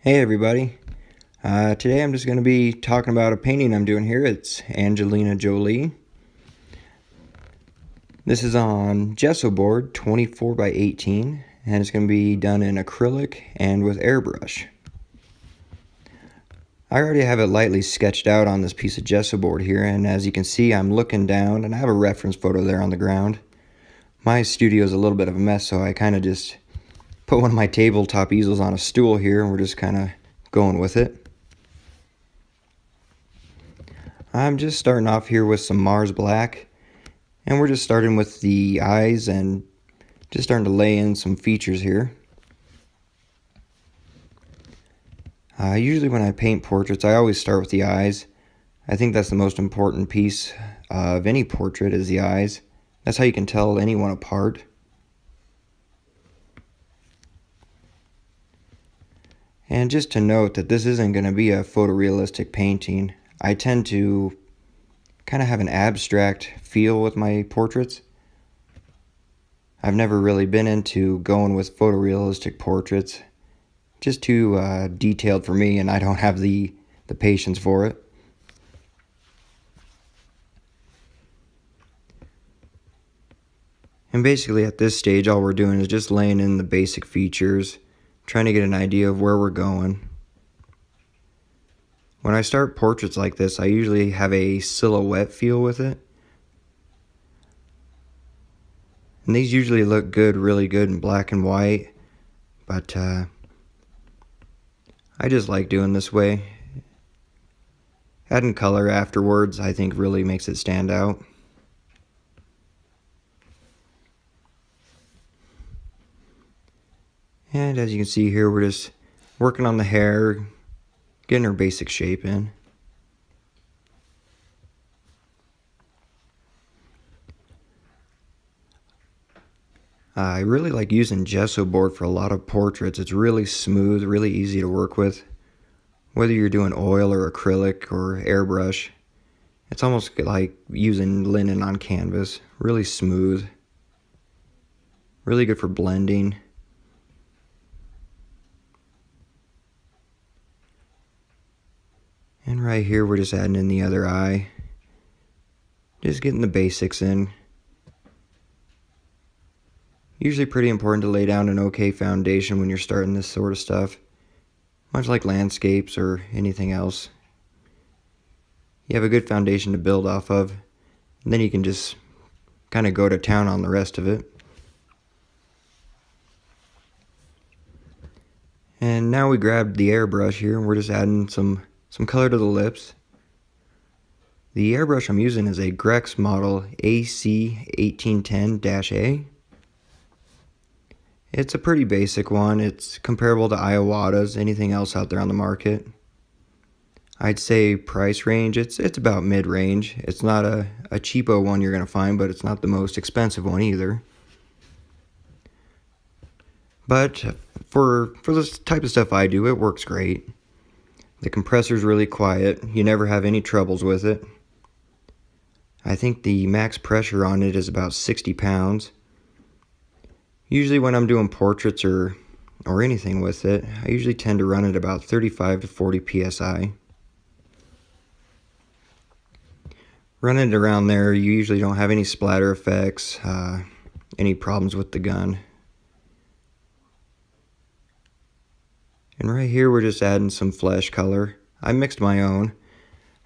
Hey everybody, today I'm just going to be talking about a painting I'm doing here. It's Angelina Jolie. This is on gesso board 24 by 18 and it's going to be done in acrylic and with airbrush. I already have it lightly sketched out on this piece of gesso board here, and as you can see I'm looking down and I have a reference photo there on the ground. My studio is a little bit of a mess, so I kind of just put one of my tabletop easels on a stool here and we're just kind of going with it. I'm just starting off here with some Mars Black, and we're just starting with the eyes and just starting to lay in some features here. Usually when I paint portraits, I always start with the eyes. I think that's the most important piece of any portrait is the eyes. That's how you can tell anyone apart. And just to note that this isn't going to be a photorealistic painting. I tend to kind of have an abstract feel with my portraits. I've never really been into going with photorealistic portraits. Just too detailed for me, and I don't have the patience for it. And basically at this stage all we're doing is just laying in the basic features, trying to get an idea of where we're going. When I start portraits like this, I usually have a silhouette feel with it. And these usually look good, really good in black and white, but I just like doing this way. Adding color afterwards I think really makes it stand out. And as you can see here, we're just working on the hair, getting her basic shape in. I really like using gesso board for a lot of portraits. It's really smooth, really easy to work with. Whether you're doing oil or acrylic or airbrush, it's almost like using linen on canvas. Really smooth, really good for blending. And right here we're just adding in the other eye. Just getting the basics in. Usually pretty important to lay down an okay foundation when you're starting this sort of stuff. Much like landscapes or anything else. You have a good foundation to build off of, and then you can just kind of go to town on the rest of it. And now we grabbed the airbrush here and we're just adding some color to the lips. The airbrush I'm using is a Grex model AC1810-A. It's a pretty basic one. It's comparable to Iowata's, anything else out there on the market. I'd say price range, it's about mid-range. It's not a cheapo one you're going to find, but it's not the most expensive one either. But for this type of stuff I do, it works great. The compressor's really quiet. You never have any troubles with it. I think the max pressure on it is about 60 pounds. Usually when I'm doing portraits or anything with it, I usually tend to run it about 35 to 40 psi. Running it around there, you usually don't have any splatter effects, any problems with the gun. And right here we're just adding some flesh color. I mixed my own.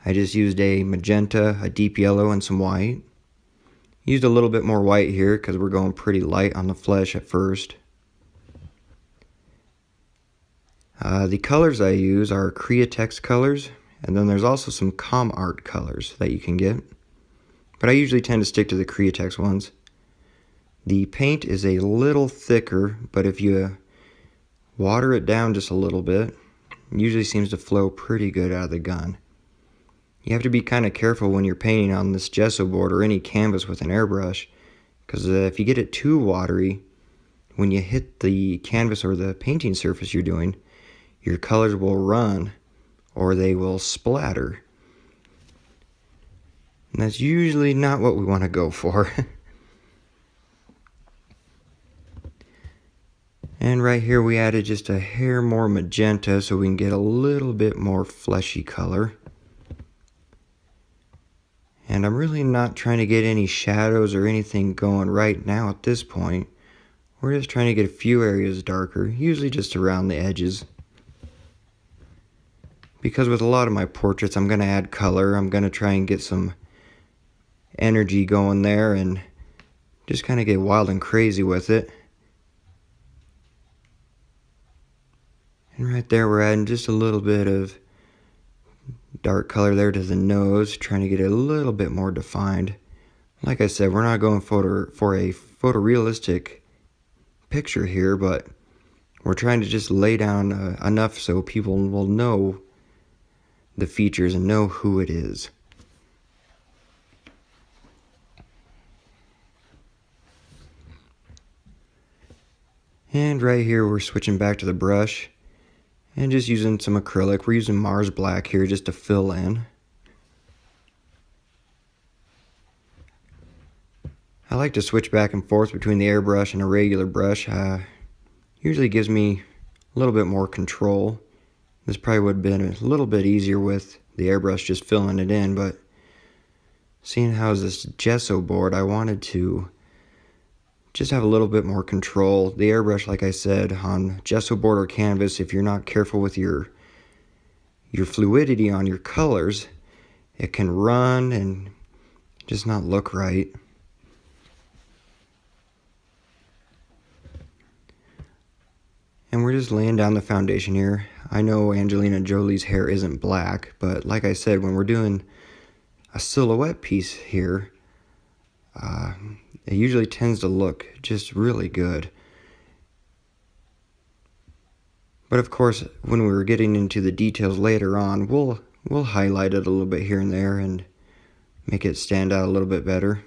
I just used a magenta, a deep yellow, and some white. Used a little bit more white here because we're going pretty light on the flesh at first. The colors I use are Createx colors, and then there's also some Com Art colors that you can get. But I usually tend to stick to the Createx ones. The paint is a little thicker, but if you water it down just a little bit, it usually seems to flow pretty good out of the gun. You have to be kind of careful when you're painting on this gesso board or any canvas with an airbrush, because if you get it too watery, when you hit the canvas or the painting surface you're doing, your colors will run or they will splatter. And that's usually not what we want to go for. And right here we added just a hair more magenta so we can get a little bit more fleshy color. And I'm really not trying to get any shadows or anything going right now at this point. We're just trying to get a few areas darker, usually just around the edges. Because with a lot of my portraits I'm going to add color. I'm going to try and get some energy going there and just kind of get wild and crazy with it. And right there we're adding just a little bit of dark color there to the nose, trying to get it a little bit more defined. Like I said, we're not going for a photorealistic picture here, but we're trying to just lay down enough so people will know the features and know who it is. And right here we're switching back to the brush and just using some acrylic. We're using Mars Black here just to fill in. I like to switch back and forth between the airbrush and a regular brush. Usually gives me a little bit more control. This probably would have been a little bit easier with the airbrush just filling it in, but seeing how this gesso board, I wanted to just have a little bit more control. The airbrush, like I said, on gesso board or canvas, if you're not careful with your fluidity on your colors, it can run and just not look right. And we're just laying down the foundation here. I know Angelina Jolie's hair isn't black, but like I said, when we're doing a silhouette piece here, it usually tends to look just really good. But of course, when we're getting into the details later on, we'll highlight it a little bit here and there and make it stand out a little bit better.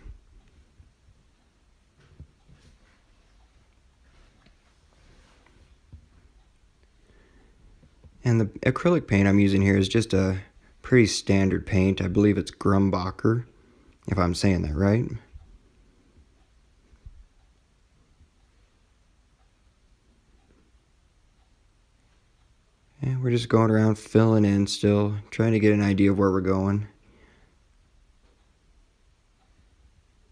And the acrylic paint I'm using here is just a pretty standard paint. I believe it's Grumbacher, if I'm saying that right. And we're just going around filling in still, trying to get an idea of where we're going.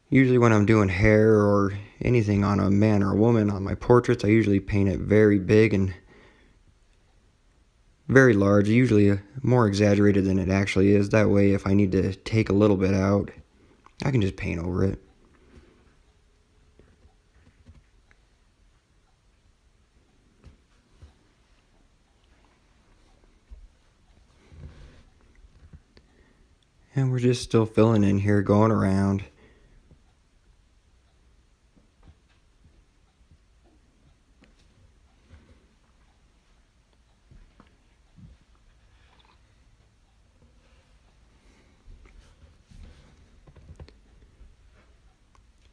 Usually when I'm doing hair or anything on a man or a woman on my portraits, I usually paint it very big and very large, usually more exaggerated than it actually is. That way if I need to take a little bit out, I can just paint over it. And we're just still filling in here, going around.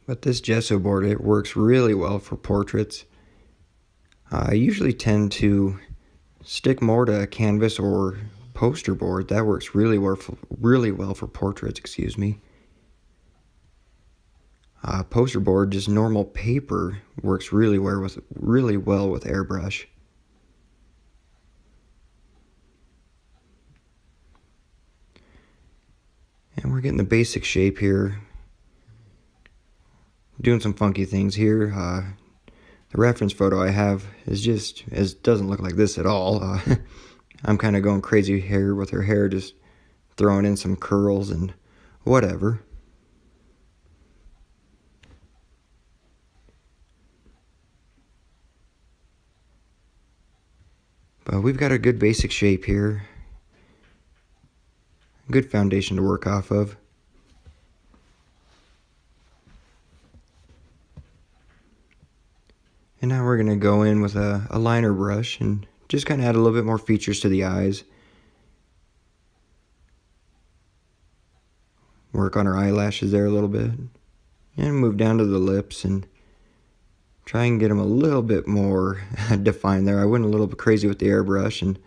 But this gesso board, it works really well for portraits. I usually tend to stick more to canvas or poster board. That works really well for portraits, excuse me. Poster board, just normal paper, works really well with airbrush. And we're getting the basic shape here. Doing some funky things here. The reference photo I have doesn't look like this at all. I'm kind of going crazy here with her hair, just throwing in some curls and whatever. But we've got a good basic shape here. Good foundation to work off of. And now we're going to go in with a liner brush and just kind of add a little bit more features to the eyes. Work on her eyelashes there a little bit. And move down to the lips and try and get them a little bit more defined there. I went a little bit crazy with the airbrush, and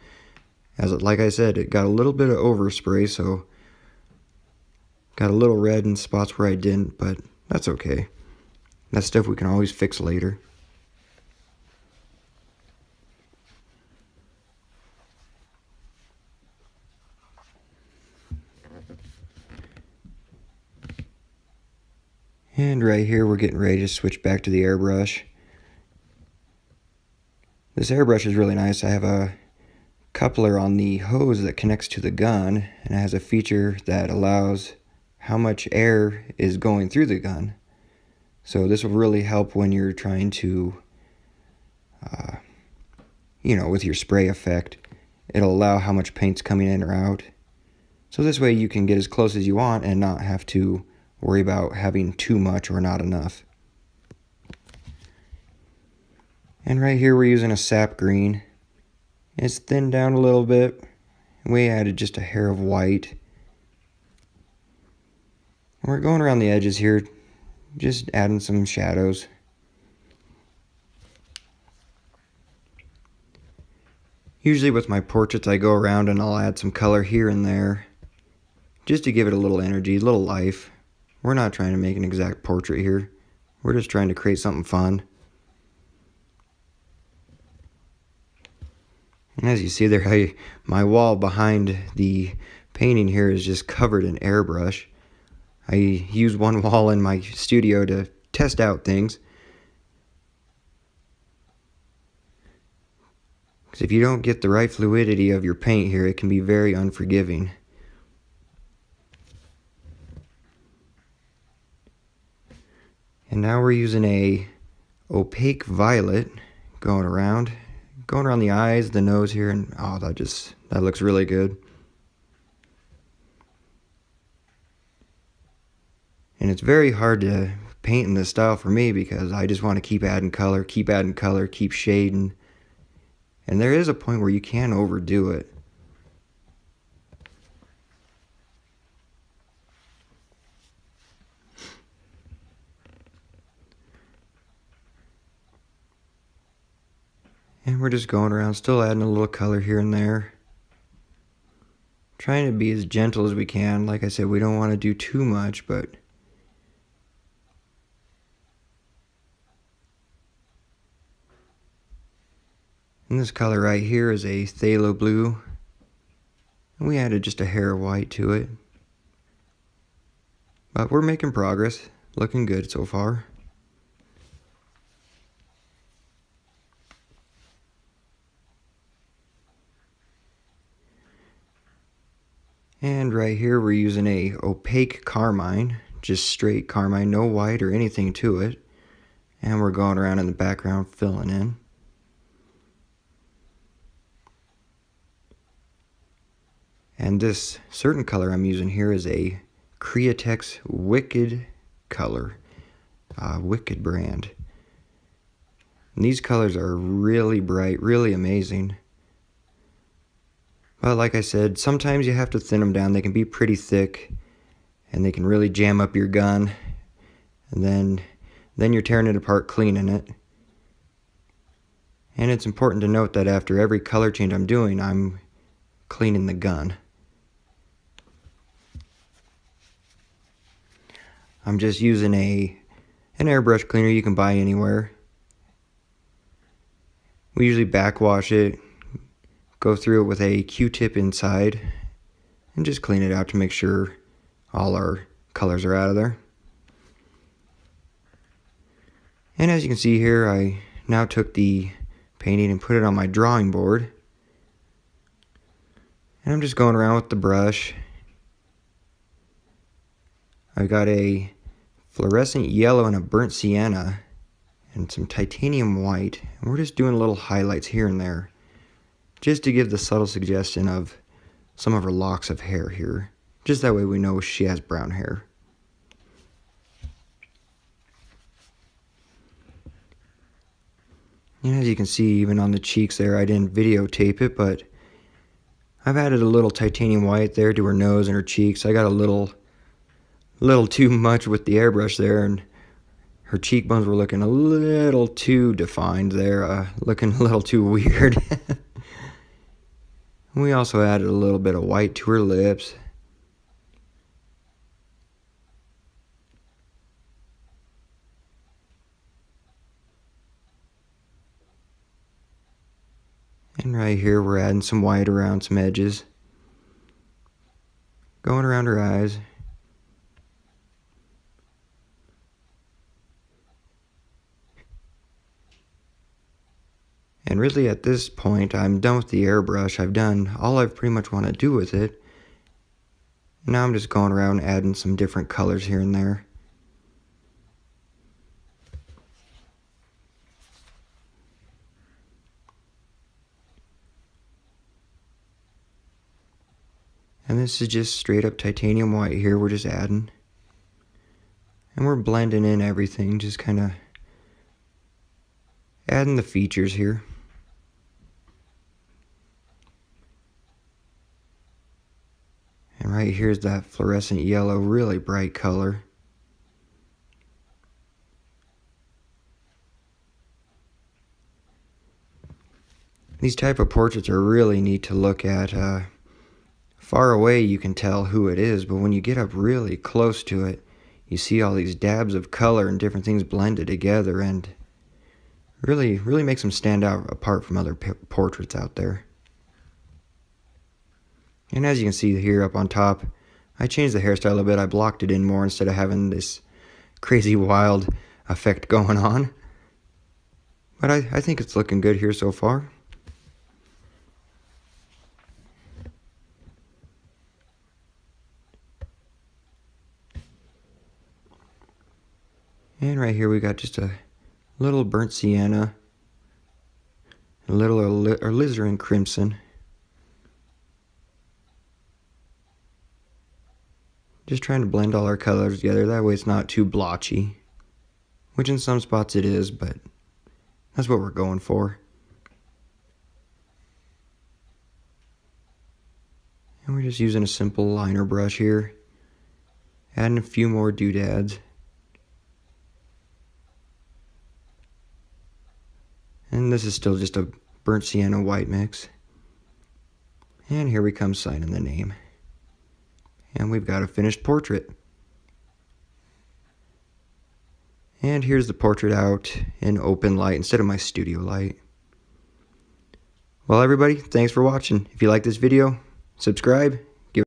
like I said, it got a little bit of overspray, so got a little red in spots where I didn't, but that's okay. That's stuff we can always fix later. And right here we're getting ready to switch back to the airbrush. This airbrush is really nice. I have a coupler on the hose that connects to the gun, and it has a feature that allows how much air is going through the gun. So this will really help when you're trying to, with your spray effect. It'll allow how much paint's coming in or out. So this way you can get as close as you want and not have to worry about having too much or not enough. And right here we're using a sap green. It's thinned down a little bit. We added just a hair of white. We're going around the edges here, just adding some shadows. Usually with my portraits I go around and I'll add some color here and there, just to give it a little energy, a little life. We're not trying to make an exact portrait here. We're just trying to create something fun. And as you see there, my wall behind the painting here is just covered in airbrush. I use one wall in my studio to test out things. Because if you don't get the right fluidity of your paint here, it can be very unforgiving. And now we're using a opaque violet going around the eyes, the nose here, and oh, that looks really good. And it's very hard to paint in this style for me because I just want to keep adding color, keep shading. And there is a point where you can overdo it. And we're just going around, still adding a little color here and there. Trying to be as gentle as we can. Like I said, we don't want to do too much, but and this color right here is a phthalo blue. And we added just a hair of white to it. But we're making progress. Looking good so far. And right here we're using a opaque carmine, just straight carmine, no white or anything to it. And we're going around in the background filling in. And this certain color I'm using here is a Acrylic Wicked color, Wicked brand. And these colors are really bright, really amazing. But like I said, sometimes you have to thin them down. They can be pretty thick, and they can really jam up your gun. And then you're tearing it apart cleaning it. And it's important to note that after every color change I'm doing, I'm cleaning the gun. I'm just using an airbrush cleaner you can buy anywhere. We usually backwash it, go through it with a Q-tip inside, and just clean it out to make sure all our colors are out of there. And as you can see here, I now took the painting and put it on my drawing board. And I'm just going around with the brush. I got a fluorescent yellow and a burnt sienna and some titanium white. And we're just doing little highlights here and there, just to give the subtle suggestion of some of her locks of hair here. Just that way we know she has brown hair. And as you can see, even on the cheeks there, I didn't videotape it, but I've added a little titanium white there to her nose and her cheeks. I got a little too much with the airbrush there, and her cheekbones were looking a little too defined there, looking a little too weird. We also added a little bit of white to her lips. And right here we're adding some white around some edges. Going around her eyes. And really at this point, I'm done with the airbrush. I've done all I pretty much want to do with it. Now I'm just going around adding some different colors here and there. And this is just straight up titanium white here, we're just adding. And we're blending in everything, just kind of adding the features here. And right here's that fluorescent yellow, really bright color. These type of portraits are really neat to look at. Far away you can tell who it is, but when you get up really close to it, you see all these dabs of color and different things blended together, and really makes them stand out apart from other portraits out there. And as you can see here up on top, I changed the hairstyle a bit. I blocked it in more instead of having this crazy wild effect going on. But I think it's looking good here so far. And right here we got just a little burnt sienna, a little alizarin crimson. Just trying to blend all our colors together, that way it's not too blotchy. Which in some spots it is, but that's what we're going for. And we're just using a simple liner brush here, adding a few more doodads. And this is still just a burnt sienna white mix. And here we come signing the name. And we've got a finished portrait. And here's the portrait out in open light instead of my studio light. Well everybody, thanks for watching. If you like this video, subscribe